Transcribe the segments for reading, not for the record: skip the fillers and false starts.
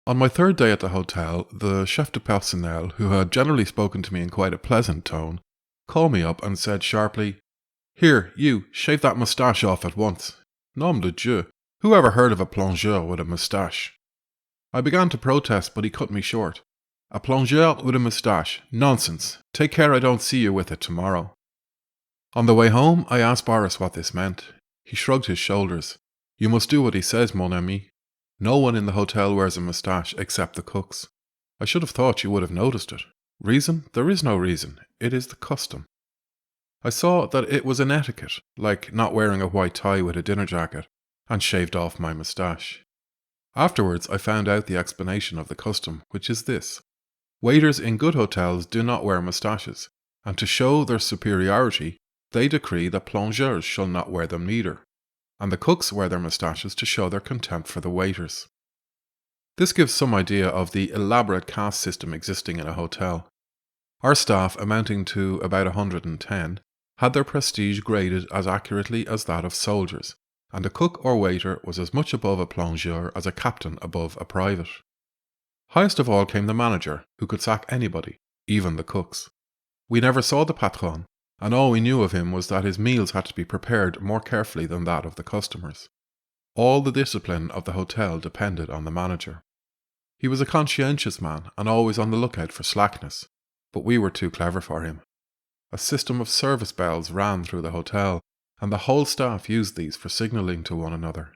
On my third day at the hotel, the chef de personnel, who had generally spoken to me in quite a pleasant tone, called me up and said sharply, "Here, you, shave that moustache off at once." Nom de Dieu, who ever heard of a plongeur with a moustache? I began to protest, but he cut me short. "A plongeur with a moustache? Nonsense. Take care I don't see you with it tomorrow." On the way home, I asked Boris what this meant. He shrugged his shoulders. "You must do what he says, mon ami. No one in the hotel wears a moustache except the cooks. I should have thought you would have noticed it. Reason? There is no reason. It is the custom." I saw that it was an etiquette, like not wearing a white tie with a dinner jacket, and shaved off my moustache. Afterwards, I found out the explanation of the custom, which is this. Waiters in good hotels do not wear moustaches, and to show their superiority, they decree that plongeurs shall not wear them neither, and the cooks wear their moustaches to show their contempt for the waiters. This gives some idea of the elaborate caste system existing in a hotel. Our staff, amounting to about 110, had their prestige graded as accurately as that of soldiers, and a cook or waiter was as much above a plongeur as a captain above a private. Highest of all came the manager, who could sack anybody, even the cooks. We never saw the patron, and all we knew of him was that his meals had to be prepared more carefully than that of the customers. All the discipline of the hotel depended on the manager. He was a conscientious man and always on the lookout for slackness, but we were too clever for him. A system of service bells ran through the hotel, and the whole staff used these for signalling to one another.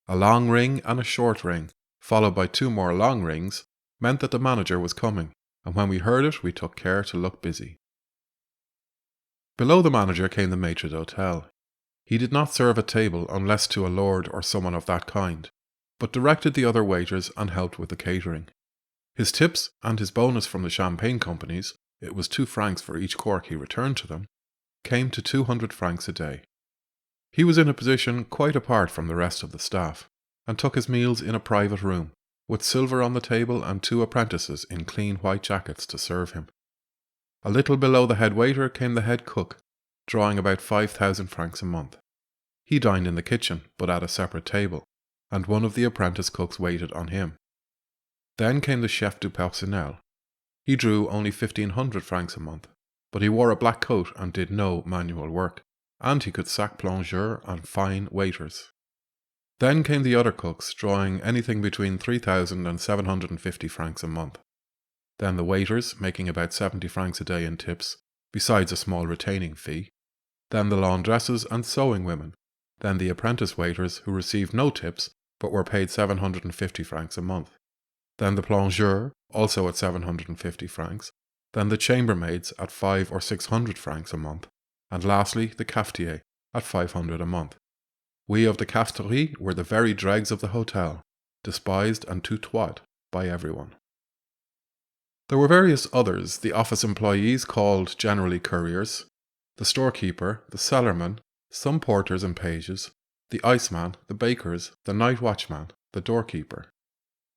A long ring and a short ring, followed by two more long rings, meant that the manager was coming, and when we heard it, we took care to look busy. Below the manager came the maitre d'hotel. He did not serve at table unless to a lord or someone of that kind, but directed the other waiters and helped with the catering. His tips and his bonus from the champagne companies, it was 2 francs for each cork he returned to them, came to 200 francs a day. He was in a position quite apart from the rest of the staff, and took his meals in a private room, with silver on the table and 2 apprentices in clean white jackets to serve him. A little below the head waiter came the head cook, drawing about 5,000 francs a month. He dined in the kitchen, but at a separate table, and one of the apprentice cooks waited on him. Then came the chef du personnel. He drew only 1,500 francs a month, but he wore a black coat and did no manual work, and he could sack plongeurs and fine waiters. Then came the other cooks, drawing anything between 3,000 and 750 francs a month. Then the waiters, making about 70 francs a day in tips, besides a small retaining fee. Then the laundresses and sewing women. Then the apprentice waiters, who received no tips, but were paid 750 francs a month. Then the plongeurs, also at 750 francs. Then the chambermaids at 500 or 600 francs a month. And lastly, the cafetier at 500 a month. We of the cafeterie were the very dregs of the hotel, despised and tutoied by everyone. There were various others, the office employees called generally couriers, the storekeeper, the cellarman, some porters and pages, the iceman, the bakers, the night watchman, the doorkeeper.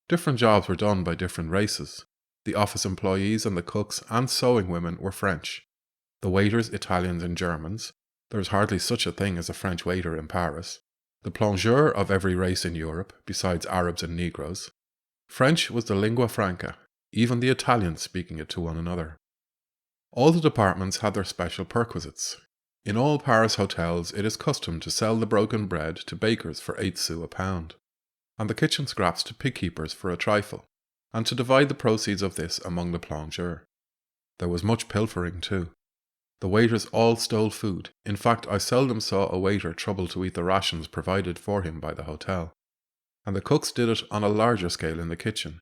Different jobs were done by different races. The office employees and the cooks and sewing women were French. The waiters, Italians and Germans. There is hardly such a thing as a French waiter in Paris. The plongeurs of every race in Europe, besides Arabs and Negroes. French was the lingua franca, even the Italians speaking it to one another. All the departments had their special perquisites. In all Paris hotels it is custom to sell the broken bread to bakers for 8 sous a pound, and the kitchen scraps to pig-keepers for a trifle, and to divide the proceeds of this among the plongeurs. There was much pilfering too. The waiters all stole food. In fact, I seldom saw a waiter trouble to eat the rations provided for him by the hotel. And the cooks did it on a larger scale in the kitchen,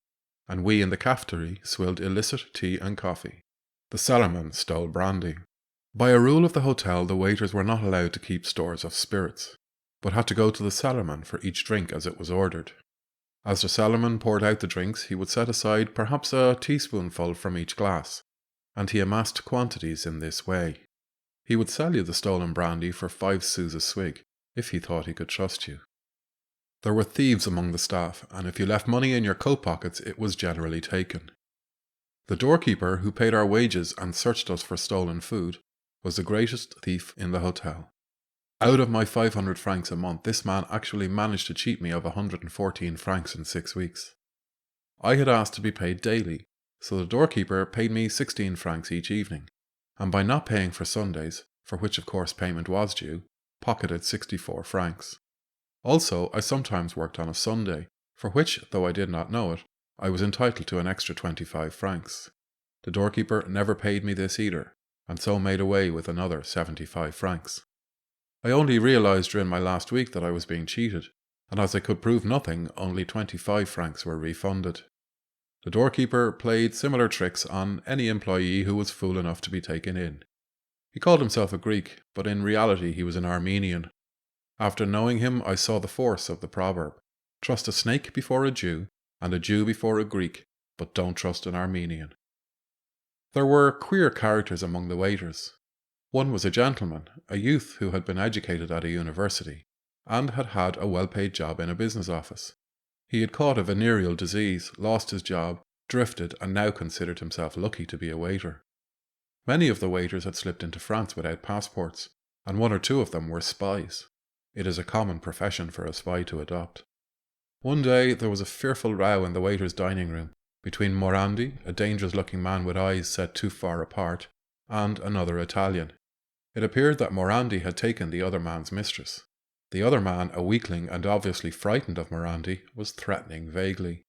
and we in the cafeteria swilled illicit tea and coffee. The cellarman stole brandy. By a rule of the hotel, the waiters were not allowed to keep stores of spirits, but had to go to the cellarman for each drink as it was ordered. As the cellarman poured out the drinks, he would set aside perhaps a teaspoonful from each glass, and he amassed quantities in this way. He would sell you the stolen brandy for 5 sous a swig, if he thought he could trust you. There were thieves among the staff, and if you left money in your coat pockets, it was generally taken. The doorkeeper, who paid our wages and searched us for stolen food, was the greatest thief in the hotel. Out of my 500 francs a month, this man actually managed to cheat me of 114 francs in 6 weeks. I had asked to be paid daily, so the doorkeeper paid me 16 francs each evening, and by not paying for Sundays, for which of course payment was due, pocketed 64 francs. Also, I sometimes worked on a Sunday, for which, though I did not know it, I was entitled to an extra 25 francs. The doorkeeper never paid me this either, and so made away with another 75 francs. I only realised during my last week that I was being cheated, and as I could prove nothing, only 25 francs were refunded. The doorkeeper played similar tricks on any employee who was fool enough to be taken in. He called himself a Greek, but in reality he was an Armenian. After knowing him, I saw the force of the proverb: trust a snake before a Jew, and a Jew before a Greek, but don't trust an Armenian. There were queer characters among the waiters. One was a gentleman, a youth who had been educated at a university, and had had a well-paid job in a business office. He had caught a venereal disease, lost his job, drifted, and now considered himself lucky to be a waiter. Many of the waiters had slipped into France without passports, and one or two of them were spies. It is a common profession for a spy to adopt. One day there was a fearful row in the waiters' dining room between Morandi, a dangerous-looking man with eyes set too far apart, and another Italian. It appeared that Morandi had taken the other man's mistress. The other man, a weakling and obviously frightened of Morandi, was threatening vaguely.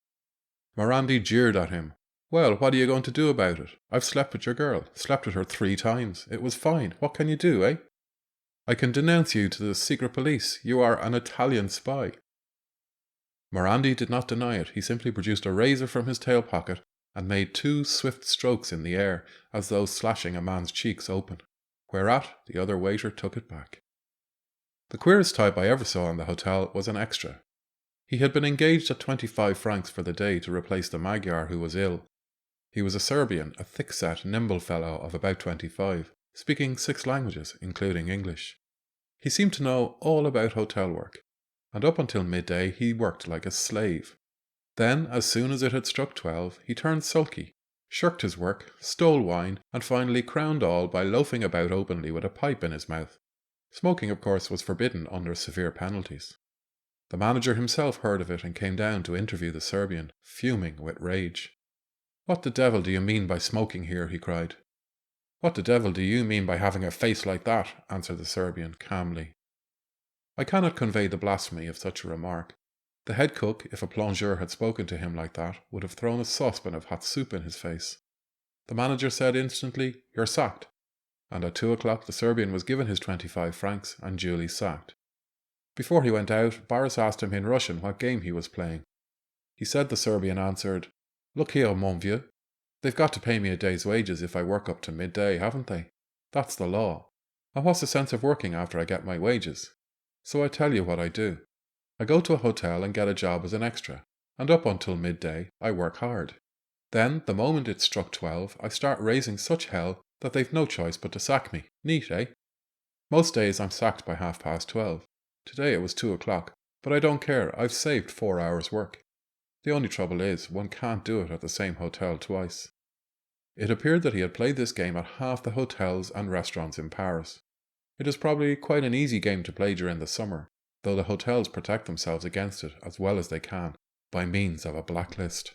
Morandi jeered at him. "Well, what are you going to do about it? I've slept with your girl, slept with her 3 times. It was fine. What can you do, eh?" "I can denounce you to the secret police. You are an Italian spy." Morandi did not deny it. He simply produced a razor from his tail pocket and made 2 swift strokes in the air, as though slashing a man's cheeks open, whereat the other waiter took it back. The queerest type I ever saw in the hotel was an extra. He had been engaged at 25 francs for the day to replace the Magyar who was ill. He was a Serbian, a thick-set, nimble fellow of about 25, speaking 6 languages, including English. He seemed to know all about hotel work, and up until midday he worked like a slave. Then, as soon as it had struck 12, he turned sulky, shirked his work, stole wine, and finally crowned all by loafing about openly with a pipe in his mouth. Smoking, of course, was forbidden under severe penalties. The manager himself heard of it and came down to interview the Serbian, fuming with rage. "What the devil do you mean by smoking here?" he cried. "What the devil do you mean by having a face like that?" answered the Serbian calmly. I cannot convey the blasphemy of such a remark. The head cook, if a plongeur had spoken to him like that, would have thrown a saucepan of hot soup in his face. The manager said instantly, "You're sacked," and at 2 o'clock the Serbian was given his 25 francs and duly sacked. Before he went out, Boris asked him in Russian what game he was playing. He said the Serbian answered, "Look here, mon vieux, they've got to pay me a day's wages if I work up to midday, haven't they? That's the law. And what's the sense of working after I get my wages? So I tell you what I do. I go to a hotel and get a job as an extra, and up until midday I work hard. Then, the moment it's struck 12, I start raising such hell that they've no choice but to sack me. Neat, eh? Most days I'm sacked by 12:30. Today it was 2 o'clock, but I don't care. I've saved 4 hours' work. The only trouble is, one can't do it at the same hotel twice." It appeared that he had played this game at half the hotels and restaurants in Paris. It is probably quite an easy game to play during the summer, though the hotels protect themselves against it as well as they can by means of a blacklist.